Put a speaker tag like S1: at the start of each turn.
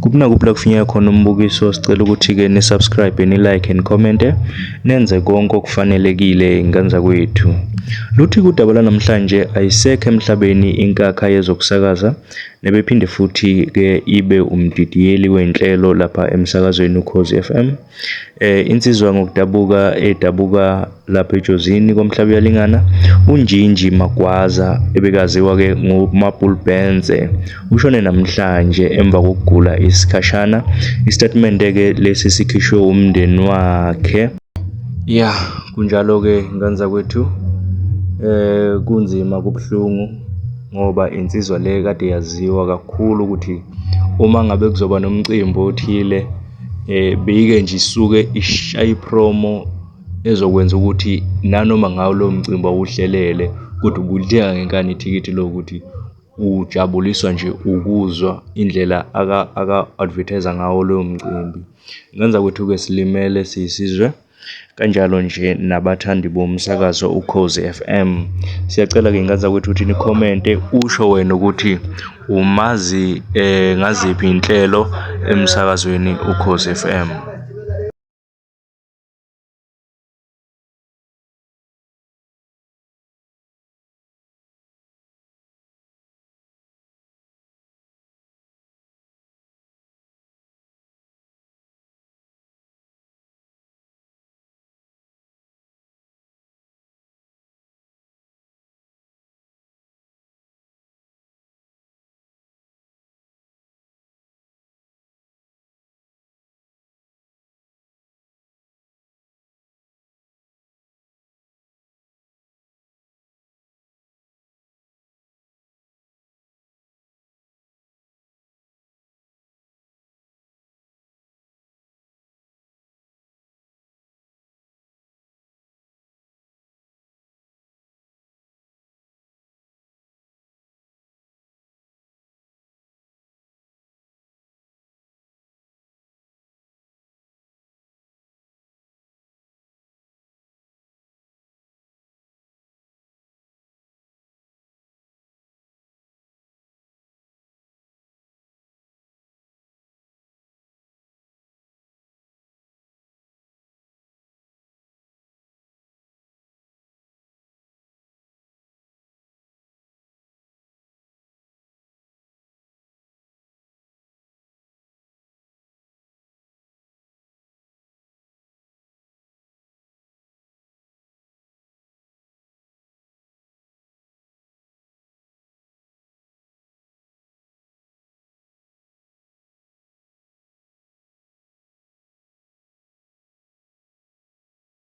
S1: Kupna kupla kufinyeka khona umbukiso sicela ukuthi-ke ni-subscribe, ni-like and comment, nenze konke okufanelekile ngenza kwethu. Luthi kudaba namhlanje ayisekho emhlabeni inkakha yezokusakaza nebephinde futhi-ke ibe umdidiyeli wenhlelo lapha emsakazweni Ukhozi FM. Insizwa ngokudabuka edabuka lapha ejozini komhlaba uyalingana uNjinji Magwaza ebekaziwa-ke nguMapulbenze ushone namhlanje emva kokugula isikhashana. Istatement-ke lesi sikhishwe umndeni wakhe. Kunjalo-ke ngenza kwethu kunzima kubuhlungu ngoba insizwa le kade yaziwa kakhulu ukuthi uma ngabe kuzoba nomcimbi othile beyike nje isuke ishaye promo ezokwenza ukuthi nanoma ngawo lo mcimbi awuhlelele kodwa ubudleka ngenkani ithikithi lokuthi ujabuliswa nje ukuzwa indlela aka advertise ngawo lo mcimbi. Ngenza kwethu-ke silimele siyisizwe kanjalo nje nabathandi bomsakazo Ukhozi FM. Siyacela-ke ngenza kwethu ukuthi ni-comment usho wena ukuthi umazi ngaziphi inhlelo emsakazweni Ukhozi FM.